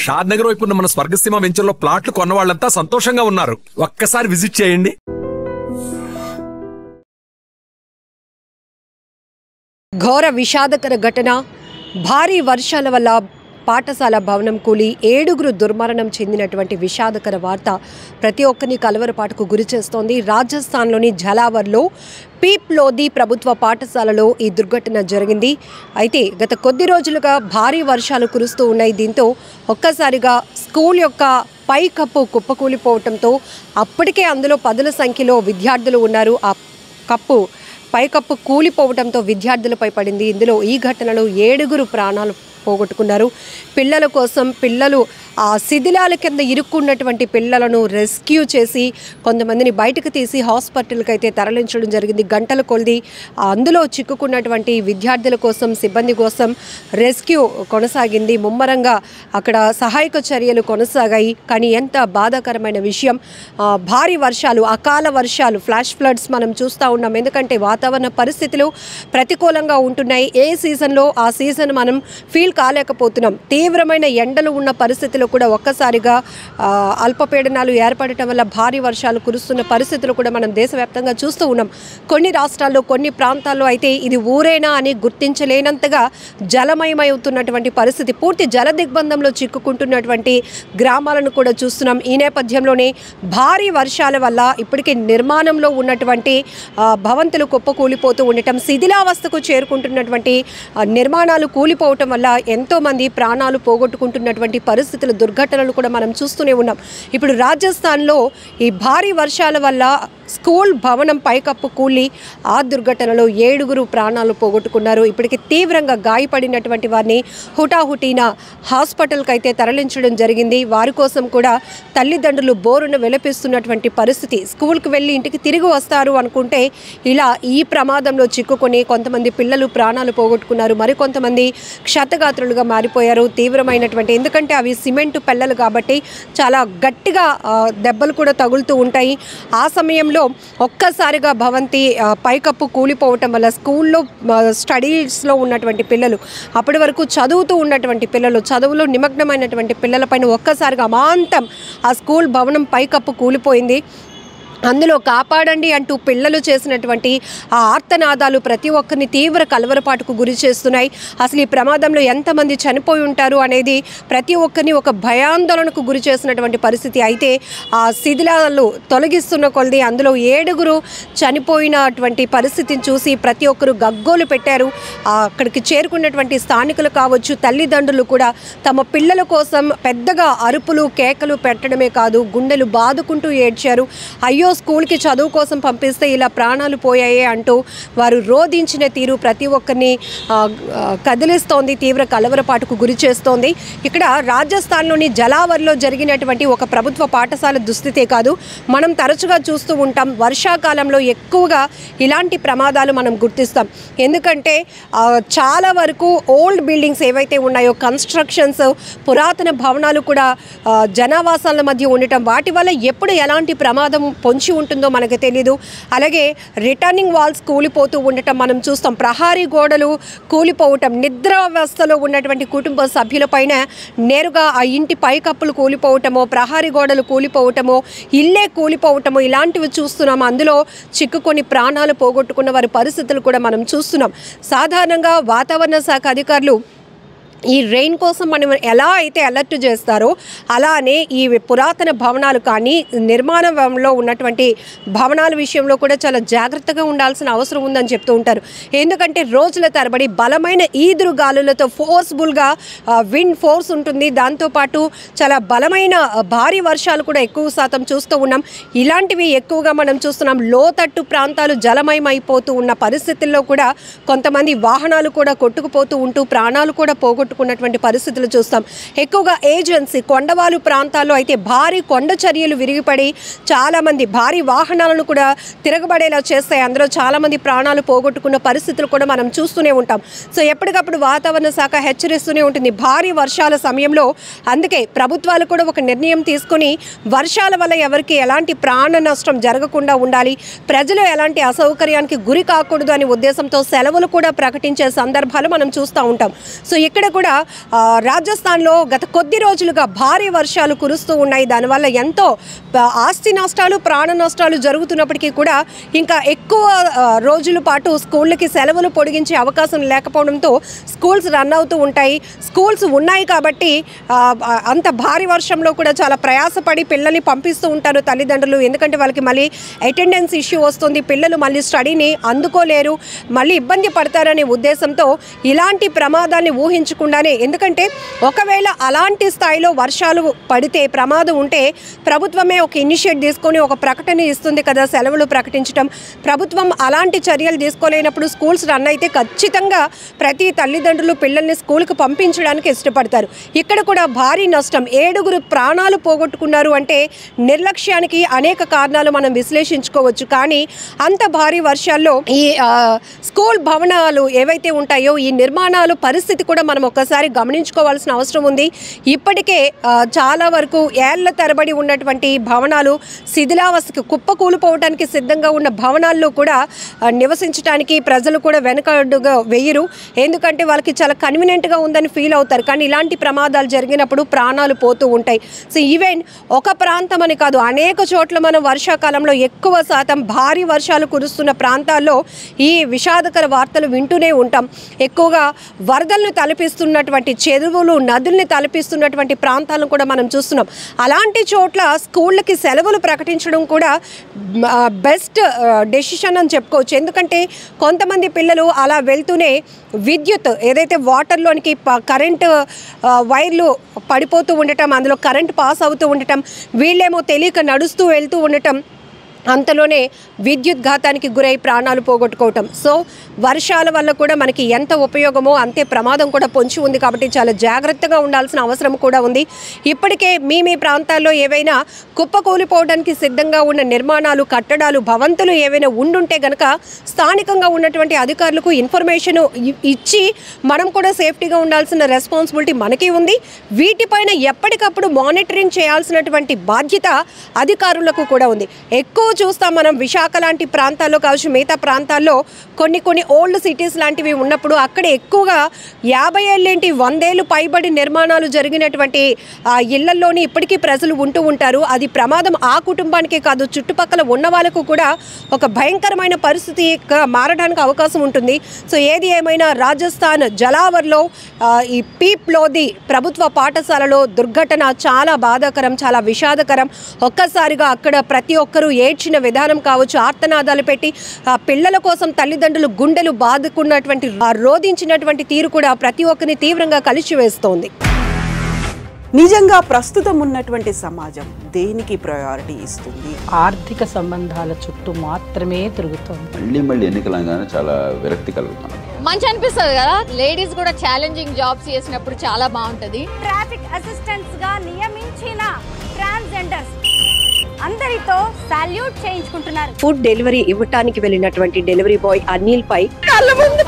షాద్ నగర్ వైపు ఉన్న మన స్వర్గసీమ వెంచర్లో ప్లాట్లు కొన్న వాళ్ళంతా సంతోషంగా ఉన్నారు. ఒక్కసారి విజిట్ చేయండి. ఘోర విషాదకర ఘటన. భారీ వర్షాల వల్ల పాఠశాల భవనం కూలి 7గురు దుర్మరణం చెందినటువంటి విషాదకర వార్త ప్రతి ఒక్కరిని కలవరపాటుకు గురి చేస్తోంది. రాజస్థాన్లోని ఝలావర్లో పీప్ లోధి ప్రభుత్వ పాఠశాలలో ఈ దుర్ఘటన జరిగింది. అయితే గత కొద్ది రోజులుగా భారీ వర్షాలు కురుస్తూ ఉన్నాయి. దీంతో ఒక్కసారిగా స్కూల్ యొక్క పైకప్పు కుప్పకూలిపోవడంతో అప్పటికే అందులో పదుల సంఖ్యలో విద్యార్థులు ఉన్నారు. ఆ పైకప్పు కూలిపోవడంతో విద్యార్థులపై పడింది. ఇందులో ఈ ఘటనలో 7గురు ప్రాణాలు పోగొట్టుకున్నారు. పిల్లలు ఆ శిథిలాల కింద ఇరుక్కున్నటువంటి పిల్లలను రెస్క్యూ చేసి కొంతమందిని బయటకు తీసి హాస్పిటల్కి అయితే తరలించడం జరిగింది. గంటల కొలది అందులో చిక్కుకున్నటువంటి విద్యార్థుల కోసం, సిబ్బంది కోసం రెస్క్యూ కొనసాగింది. ముమ్మరంగా అక్కడ సహాయక చర్యలు కొనసాగాయి. కానీ ఎంత బాధాకరమైన విషయం, భారీ వర్షాలు, అకాల వర్షాలు, ఫ్లాష్ ఫ్లడ్స్ మనం చూస్తూ ఉన్నాం. ఎందుకంటే వాతావరణ పరిస్థితులు ప్రతికూలంగా ఉంటున్నాయి. ఏ సీజన్లో ఆ సీజన్ మనం ఫీల్ కాలేకపోతున్నాం. తీవ్రమైన ఎండలు ఉన్న పరిస్థితుల్లో కూడా ఒక్కసారిగా అల్పపీడనాలు ఏర్పడటం వల్ల భారీ వర్షాలు కురుస్తున్న పరిస్థితులు కూడా మనం దేశవ్యాప్తంగా చూస్తూ ఉన్నాం. కొన్ని రాష్ట్రాల్లో, కొన్ని ప్రాంతాల్లో అయితే ఇది ఊరేనా అని గుర్తించలేనంతగా జలమయమవుతున్నటువంటి పరిస్థితి, పూర్తి జల దిగ్బంధంలో చిక్కుకుంటున్నటువంటి గ్రామాలను కూడా చూస్తున్నాం. ఈ నేపథ్యంలోనే భారీ వర్షాల వల్ల ఇప్పటికే నిర్మాణంలో ఉన్నటువంటి భవంతులు కుప్పకూలిపోతూ ఉండటం, శిథిలావస్థకు చేరుకుంటున్నటువంటి నిర్మాణాలు కూలిపోవటం వల్ల ఎంతోమంది ప్రాణాలు పోగొట్టుకుంటున్నటువంటి పరిస్థితులు, దుర్ఘటనలు కూడా మనం చూస్తూనే ఉన్నాం. ఇప్పుడు రాజస్థాన్లో ఈ భారీ వర్షాల వల్ల స్కూల్ భవనం పైకప్పు కూలి ఆ దుర్ఘటనలో 7గురు ప్రాణాలు పోగొట్టుకున్నారు. ఇప్పటికి తీవ్రంగా గాయపడినటువంటి వారిని హుటాహుటీన హాస్పిటల్కి అయితే తరలించడం జరిగింది. వారి కోసం కూడా తల్లిదండ్రులు బోరును విలపిస్తున్నటువంటి పరిస్థితి. స్కూల్కి వెళ్ళి ఇంటికి తిరిగి వస్తారు అనుకుంటే ఇలా ఈ ప్రమాదంలో చిక్కుకొని కొంతమంది పిల్లలు ప్రాణాలు పోగొట్టుకున్నారు. మరికొంతమంది క్షతగాత్రులుగా మారిపోయారు. తీవ్రమైనటువంటి, ఎందుకంటే అవి సిమెంటు పెళ్ళలు కాబట్టి చాలా గట్టిగా దెబ్బలు కూడా తగులుతూ ఉంటాయి. ఆ సమయంలో ఒక్కసారిగా భవంతి పైకప్పు కూలిపోవటం వల్ల స్కూల్లో స్టడీస్లో ఉన్నటువంటి పిల్లలు, అప్పటి వరకు చదువుతూ ఉన్నటువంటి పిల్లలు, చదువులో నిమగ్నమైనటువంటి పిల్లలపైన ఒక్కసారిగా అమాంతం ఆ స్కూల్ భవనం పైకప్పు కూలిపోయింది. అందులో కాపాడండి అంటూ పిల్లలు చేసినటువంటి ఆ ఆర్తనాదాలు ప్రతి ఒక్కరిని తీవ్ర కలవరపాటుకు గురి చేస్తున్నాయి. అసలు ఈ ప్రమాదంలో ఎంతమంది చనిపోయి ఉంటారు అనేది ప్రతి ఒక్కరిని ఒక భయాందోళనకు గురి చేసినటువంటి పరిస్థితి. అయితే ఆ శిథిలాలు తొలగిస్తున్న కొలది అందులో 7గురు చనిపోయినటువంటి పరిస్థితిని చూసి ప్రతి ఒక్కరు గగ్గోలు పెట్టారు. అక్కడికి చేరుకున్నటువంటి స్థానికులు కావచ్చు, తల్లిదండ్రులు కూడా తమ పిల్లల కోసం పెద్దగా అరుపులు, కేకలు పెట్టడమే కాదు, గుండెలు బాదుకుంటూ ఏడ్చారు. అయ్యో, స్కూల్కి చదువు కోసం పంపిస్తే ఇలా ప్రాణాలు పోయాయే అంటూ వారు రోధించిన తీరు ప్రతి ఒక్కరిని కదిలిస్తోంది, తీవ్ర కలవరపాటుకు గురి చేస్తోంది. ఇక్కడ రాజస్థాన్లోని జలావర్లో జరిగినటువంటి ఒక ప్రభుత్వ పాఠశాల దుస్థితే కాదు, మనం తరచుగా చూస్తూ ఉంటాం. వర్షాకాలంలో ఎక్కువగా ఇలాంటి ప్రమాదాలు మనం గుర్తిస్తాం. ఎందుకంటే చాలా వరకు ఓల్డ్ బిల్డింగ్స్ ఏవైతే ఉన్నాయో, కన్స్ట్రక్షన్స్, పురాతన భవనాలు కూడా జనావాసాల మధ్య ఉండటం, వాటి వల్ల ఎప్పుడు ఎలాంటి ప్రమాదం పొంచి ఉంటుందో మనకు తెలీదు. అలాగే రిటర్నింగ్ వాల్స్ కూలిపోతూ ఉండటం మనం చూస్తాం. ప్రహారీ గోడలు కూలిపోవటం, నిద్రావస్థలో ఉన్నటువంటి కుటుంబ సభ్యులపైన నేరుగా ఆ ఇంటి పైకప్పులు కూలిపోవటమో, ప్రహారీ గోడలు కూలిపోవటమో, ఇల్లే కూలిపోవటమో ఇలాంటివి చూస్తున్నాం. అందులో చిక్కుకొని ప్రాణాలు పోగొట్టుకున్న వారి పరిస్థితులు కూడా మనం చూస్తున్నాం. సాధారణంగా వాతావరణ శాఖ అధికారులు ఈ రెయిన్ కోసం మనం ఎలా అయితే అలర్ట్ చేస్తారో అలానే ఈ పురాతన భవనాలు కానీ, నిర్మాణంలో ఉన్నటువంటి భవనాల విషయంలో కూడా చాలా జాగ్రత్తగా ఉండాల్సిన అవసరం ఉందని చెప్తూ ఉంటారు. ఎందుకంటే రోజుల తరబడి బలమైన ఈదురు గాలులతో ఫోర్స్ఫుల్గా విండ్ ఫోర్స్ ఉంటుంది. దాంతోపాటు చాలా బలమైన భారీ వర్షాలు కూడా ఎక్కువ శాతం చూస్తూ ఉన్నాం. ఇలాంటివి ఎక్కువగా మనం చూస్తున్నాం. లోతట్టు ప్రాంతాలు జలమయమైపోతూ ఉన్న పరిస్థితుల్లో కూడా కొంతమంది వాహనాలు కూడా కొట్టుకుపోతూ ఉంటూ ప్రాణాలు కూడా పోగొట్టుకున్నటువంటి పరిస్థితులు చూస్తాం. ఎక్కువగా ఏజెన్సీ కొండవాలు ప్రాంతాల్లో అయితే భారీ కొండ చర్యలు విరిగిపడి చాలామంది భారీ వాహనాలను కూడా తిరగబడేలా చేస్తాయి. అందులో చాలామంది ప్రాణాలు పోగొట్టుకున్న పరిస్థితులు కూడా మనం చూస్తూనే ఉంటాం. సో ఎప్పటికప్పుడు వాతావరణ శాఖ హెచ్చరిస్తూనే ఉంటుంది భారీ వర్షాల సమయంలో. అందుకే ప్రభుత్వాలు కూడా ఒక నిర్ణయం తీసుకొని వర్షాల వల్ల ఎవరికి ఎలాంటి ప్రాణ నష్టం జరగకుండా ఉండాలి, ప్రజలు ఎలాంటి అసౌకర్యానికి గురి కాకూడదు అనే ఉద్దేశంతో సెలవులు కూడా ప్రకటించే సందర్భాలు మనం చూస్తూ ఉంటాం. సో ఇక్కడ కూడా రాజస్థాన్లో గత కొద్ది రోజులుగా భారీ వర్షాలు కురుస్తూ ఉన్నాయి. దానివల్ల ఎంతో ఆస్తి నష్టాలు, ప్రాణ నష్టాలు జరుగుతున్నప్పటికీ కూడా ఇంకా ఎక్కువ రోజుల పాటు స్కూళ్ళకి సెలవులు పొడిగించే అవకాశం లేకపోవడంతో స్కూల్స్ రన్ అవుతూ ఉంటాయి. స్కూల్స్ ఉన్నాయి కాబట్టి అంత భారీ వర్షంలో కూడా చాలా ప్రయాసపడి పిల్లల్ని పంపిస్తూ ఉంటారు తల్లిదండ్రులు. ఎందుకంటే వాళ్ళకి మళ్ళీ అటెండెన్స్ ఇష్యూ వస్తుంది, పిల్లలు మళ్ళీ స్టడీని అందుకోలేరు, మళ్ళీ ఇబ్బంది పడతారనే ఉద్దేశంతో ఇలాంటి ప్రమాదాన్ని ఊహించకుండానే, ఎందుకంటే ఒకవేళ అలాంటి స్థాయిలో వర్షాలు పడితే ప్రమాదం ఉంటే ప్రభుత్వమే ఒక ఇనిషియేట్ తీసుకొని ఒక ప్రకటన ఇస్తుంది కదా, సెలవులు ప్రకటించడం. ప్రభుత్వం అలాంటి చర్యలు తీసుకోలేనప్పుడు స్కూల్స్ రన్ అయితే ఖచ్చితంగా ప్రతి తల్లిదండ్రులు పిల్లల్ని స్కూల్కి పంపించడానికి ఇష్టపడతారు. ఇక్కడ కూడా భారీ నష్టం, 7 ప్రాణాలు పోగొట్టుకున్నారు అంటే నిర్లక్ష్యానికి అనేక కారణాలు మనం విశ్లేషించుకోవచ్చు. కానీ అంత భారీ వర్షాల్లో ఈ స్కూల్ భవనాలు ఏవైతే ఉంటాయో ఈ నిర్మాణాలు పరిస్థితి కూడా మనం ఒక్కసారి గమనించుకోవాల్సిన అవసరం ఉంది. ఇప్పటికే చాలా వరకు ఏళ్ల తరబడి ఉన్నటువంటి భవనాలు శిథిలావస్థకి కుప్పకూలిపోవడానికి సిద్ధంగా ఉన్న భవనాల్లో కూడా నివసించడానికి ప్రజలు కూడా వెనకడుగా వేయరు. ఎందుకంటే వాళ్ళకి చాలా కన్వీనియంట్గా ఉందని ఫీల్ అవుతారు. కానీ ఇలాంటి ప్రమాదాలు జరిగినప్పుడు ప్రాణాలు పోతూ ఉంటాయి. సో ఈవెన్ ఒక ప్రాంతం అని కాదు, అనేక చోట్ల మనం వర్షాకాలంలో ఎక్కువ శాతం భారీ వర్షాలు కురుస్తున్న ప్రాంతాల్లో ఈ విషాదకర వార్తలు వింటూనే ఉంటాం. ఎక్కువగా వరదలను తలపిస్తున్నటువంటి చెరువులు, నదుల్ని తలపిస్తున్నటువంటి ప్రాంతాలను కూడా మనం చూస్తున్నాం. అలాంటి చోట్ల స్కూళ్ళకి సెలవులు ప్రకటించడం కూడా బెస్ట్ డెసిషన్ అని చెప్పుకోవచ్చు. ఎందుకంటే కొంతమంది పిల్లలు అలా వెళ్తూనే విద్యుత్ ఏదైతే వాటర్లోనికి కరెంటు వైర్లు పడిపోతూ ఉండటం, అందులో కరెంట్ పాస్ అవుతూ ఉండటం, వీళ్ళేమో తెలియక నడుస్తూ వెళ్తూ ఉండటం, అంతలోనే విద్యుత్ ఘాతానికి గురై ప్రాణాలు పోగొట్టుకోవటం. సో వర్షాల వల్ల కూడా మనకి ఎంత ఉపయోగమో అంతే ప్రమాదం కూడా పొంచి ఉంది. కాబట్టి చాలా జాగ్రత్తగా ఉండాల్సిన అవసరం కూడా ఉంది. ఇప్పటికే మీ ప్రాంతాల్లో ఏవైనా కుప్పకూలిపోవడానికి సిద్ధంగా ఉన్న నిర్మాణాలు, కట్టడాలు, భవంతులు ఏవైనా ఉండుంటే గనక స్థానికంగా ఉన్నటువంటి అధికారులకు ఇన్ఫర్మేషన్ ఇచ్చి మనం కూడా సేఫ్టీగా ఉండాల్సిన రెస్పాన్సిబిలిటీ మనకి ఉంది. వీటిపైన ఎప్పటికప్పుడు మానిటరింగ్ చేయాల్సినటువంటి బాధ్యత అధికారులకు కూడా ఉంది. ఎక్కువ చూస్తాం మనం విశాఖ లాంటి ప్రాంతాల్లో కావచ్చు, మిగతా ప్రాంతాల్లో కొన్ని ఓల్డ్ సిటీస్ లాంటివి ఉన్నప్పుడు అక్కడ ఎక్కువగా 50 ఏళ్ళేంటి 100 ఏళ్ళు పైబడి నిర్మాణాలు జరిగినటువంటి ఇళ్లల్లోని ఇప్పటికీ ప్రజలు ఉంటూ ఉంటారు. అది ప్రమాదం ఆ కుటుంబానికే కాదు, చుట్టుపక్కల ఉన్న వాళ్ళకు కూడా ఒక భయంకరమైన పరిస్థితి మారడానికి అవకాశం ఉంటుంది. సో ఏది ఏమైనా రాజస్థాన్ జలావర్లో ఈ పీప్ లోధి ప్రభుత్వ పాఠశాలలో దుర్ఘటన చాలా బాధాకరం, చాలా విషాదకరం. ఒక్కసారిగా అక్కడ ప్రతి ఒక్కరూ ఏడ్చిన విధానం కావచ్చు, ఆర్తనాదాలు పెట్టి పిల్లల కోసం తల్లిదండ్రులు గుండెలు బాదుకున్నటువంటి రోధించినటువంటి తీరు కూడా ప్రతి ఒక్కరిని తీవ్రంగా కలిచివేస్తోంది. నిజంగా ప్రస్తుతం ఉన్నటువంటి సమాజం దేనికి ప్రయారిటీ ఇస్తుంది? ఆర్థిక సంబంధాల చుట్టూ మాత్రమే తిరుగుతోంది. మళ్ళీ ఎన్నికలంగానే చాలా విరక్తి కలుగుతున్నాం. మంచి అనిపిస్తుంది కదా, లేడీస్ కూడా ఛాలెంజింగ్ జాబ్స్ చేసినప్పుడు చాలా బాగుంటది. ట్రాఫిక్ అసిస్టెంట్స్ గా నియమించిన ట్రాన్స్జెండర్స్ అందరితో సాల్యూట్ చేయించుకుంటున్నారు. ఫుడ్ డెలివరీ ఇవ్వటానికి వెళ్ళినటువంటి డెలివరీ బాయ్ అనిల్ పై కళ్ళ ముందు